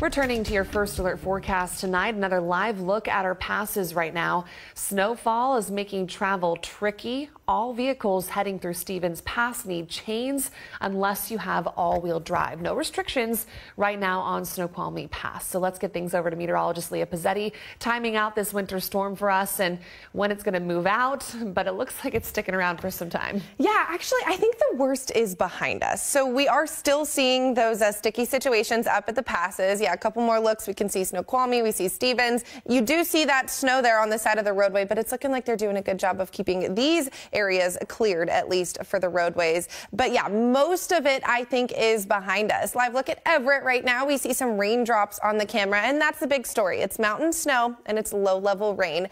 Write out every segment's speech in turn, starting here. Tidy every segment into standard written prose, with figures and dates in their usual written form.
We're turning to your first alert forecast tonight. Another live look at our passes right now. Snowfall is making travel tricky. All vehicles heading through Stevens Pass need chains unless you have all-wheel drive. No restrictions right now on Snoqualmie Pass. So let's get things over to meteorologist Leah Pezzetti, timing out this winter storm for us and when it's going to move out. But it looks like it's sticking around for some time. Yeah, actually, I think the worst is behind us. So we are still seeing those sticky situations up at the passes. Yeah, a couple more looks. We can see Snoqualmie, we see Stevens. You do see that snow there on the side of the roadway, but it's looking like they're doing a good job of keeping these areas cleared, at least for the roadways. But yeah, most of it, I think, is behind us. Live look at Everett right now. We see some raindrops on the camera, and that's the big story. It's mountain snow and it's low-level rain.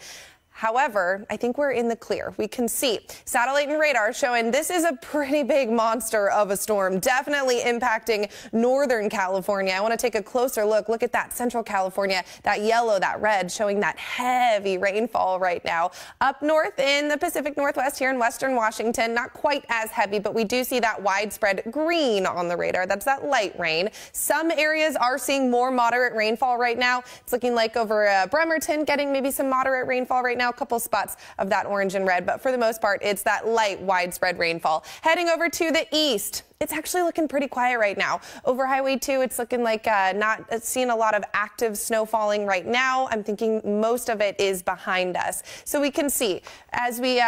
However, I think we're in the clear. We can see satellite and radar showing this is a pretty big monster of a storm, definitely impacting Northern California. I want to take a closer look. Look at that Central California, that yellow, that red, showing that heavy rainfall right now. Up north in the Pacific Northwest here in Western Washington, not quite as heavy, but we do see that widespread green on the radar. That's that light rain. Some areas are seeing more moderate rainfall right now. It's looking like over Bremerton getting maybe some moderate rainfall right now. A couple spots of that orange and red, but for the most part, it's that light, widespread rainfall. Heading over to the east, it's actually looking pretty quiet right now. Over Highway 2, it's looking like not seeing a lot of active snow falling right now. I'm thinking most of it is behind us. So we can see as we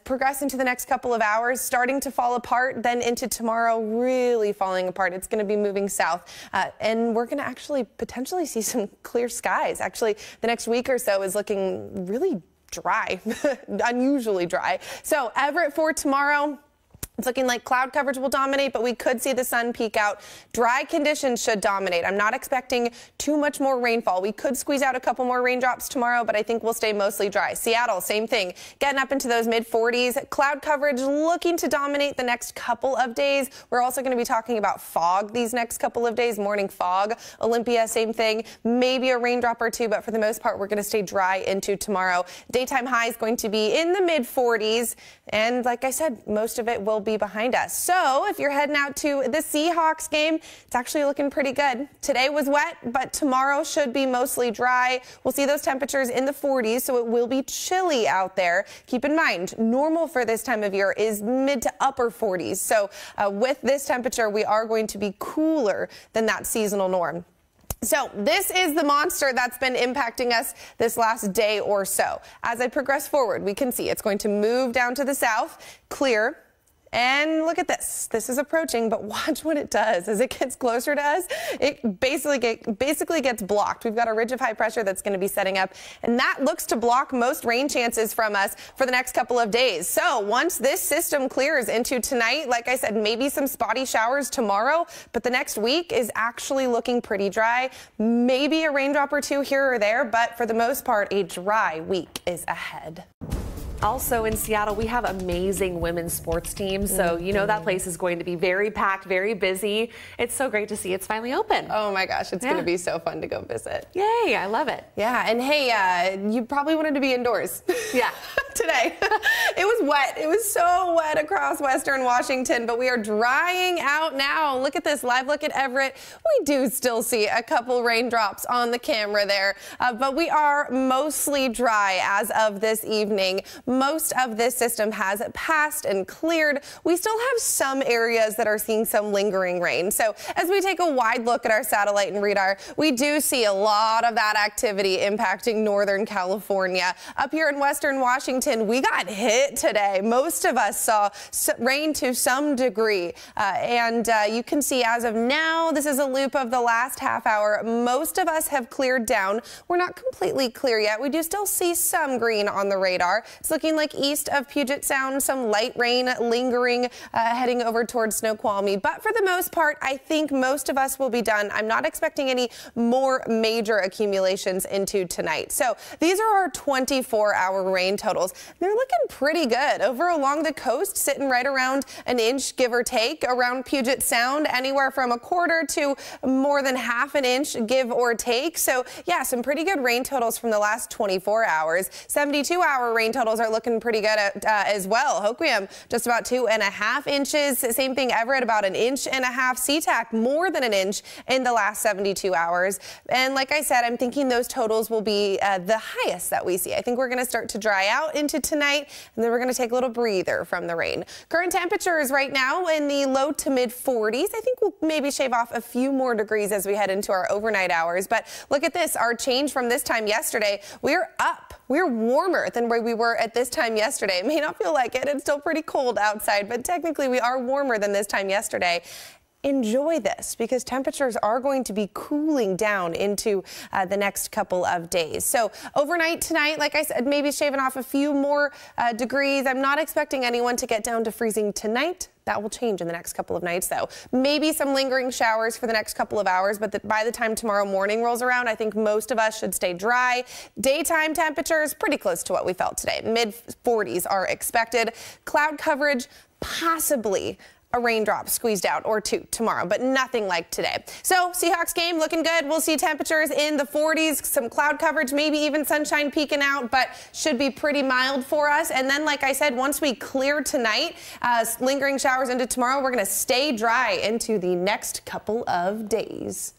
progress into the next couple of hours, starting to fall apart, then into tomorrow, really falling apart. It's going to be moving south, and we're going to actually potentially see some clear skies. Actually, the next week or so is looking really dry, unusually dry. So Everett for tomorrow. It's looking like cloud coverage will dominate, but we could see the sun peek out. Dry conditions should dominate. I'm not expecting too much more rainfall. We could squeeze out a couple more raindrops tomorrow, but I think we'll stay mostly dry. Seattle, same thing, getting up into those mid-40s. Cloud coverage looking to dominate the next couple of days. We're also going to be talking about fog these next couple of days, morning fog. Olympia, same thing, maybe a raindrop or two, but for the most part, we're going to stay dry into tomorrow. Daytime high is going to be in the mid-40s, and like I said, most of it will be behind us. So if you're heading out to the Seahawks game, it's actually looking pretty good. Today was wet, but tomorrow should be mostly dry. We'll see those temperatures in the 40s, so it will be chilly out there. Keep in mind, normal for this time of year is mid to upper 40s. So with this temperature, we are going to be cooler than that seasonal norm. So this is the monster that's been impacting us this last day or so. As I progress forward, we can see it's going to move down to the south, clear. And look at this. This is approaching, but watch what it does. As it gets closer to us, it basically gets blocked. We've got a ridge of high pressure that's going to be setting up, and that looks to block most rain chances from us for the next couple of days. So once this system clears into tonight, like I said, maybe some spotty showers tomorrow, but the next week is actually looking pretty dry. Maybe a raindrop or two here or there, but for the most part, a dry week is ahead. Also in Seattle, we have amazing women's sports teams, so you know that place is going to be very packed, very busy. It's so great to see it's finally open. Oh my gosh, it's going to be so fun to go visit. Yay, I love it. Yeah, and hey, you probably wanted to be indoors. Yeah. Today. It was wet. It was so wet across Western Washington, but we are drying out now. Look at this live look at Everett. We do still see a couple raindrops on the camera there, but we are mostly dry as of this evening. Most of this system has passed and cleared. We still have some areas that are seeing some lingering rain. So as we take a wide look at our satellite and radar, we do see a lot of that activity impacting Northern California. Up here in Western Washington, we got hit today. Most of us saw rain to some degree. And you can see as of now, this is a loop of the last half hour. Most of us have cleared down. We're not completely clear yet. We do still see some green on the radar. It's looking like east of Puget Sound, some light rain lingering, heading over towards Snoqualmie. But for the most part, I think most of us will be done. I'm not expecting any more major accumulations into tonight. So these are our 24-hour rain totals. They're looking pretty good. Over along the coast, sitting right around an inch, give or take. Around Puget Sound, anywhere from a quarter to more than half an inch, give or take. So yeah, some pretty good rain totals from the last 24 hours. 72-hour rain totals are start looking pretty good as well. Hoquiam, just about 2.5 inches. Same thing, Everett, about 1.5 inches. SeaTac, more than 1 inch in the last 72 hours. And like I said, I'm thinking those totals will be the highest that we see. I think we're going to start to dry out into tonight, and then we're going to take a little breather from the rain. Current temperatures right now in the low to mid 40s. I think we'll maybe shave off a few more degrees as we head into our overnight hours. But look at this, our change from this time yesterday. We're up. We're warmer than where we were at this time yesterday. It may not feel like it. It's still pretty cold outside, but technically we are warmer than this time yesterday. Enjoy this because temperatures are going to be cooling down into the next couple of days. So overnight tonight, like I said, maybe shaving off a few more degrees. I'm not expecting anyone to get down to freezing tonight. That will change in the next couple of nights, though. Maybe some lingering showers for the next couple of hours, but by the time tomorrow morning rolls around, I think most of us should stay dry. Daytime temperatures pretty close to what we felt today. Mid 40s are expected. Cloud coverage, possibly a raindrop squeezed out or two tomorrow, but nothing like today. So Seahawks game looking good. We'll see temperatures in the 40s, some cloud coverage, maybe even sunshine peeking out, but should be pretty mild for us. And then, like I said, once we clear tonight, lingering showers into tomorrow, we're going to stay dry into the next couple of days.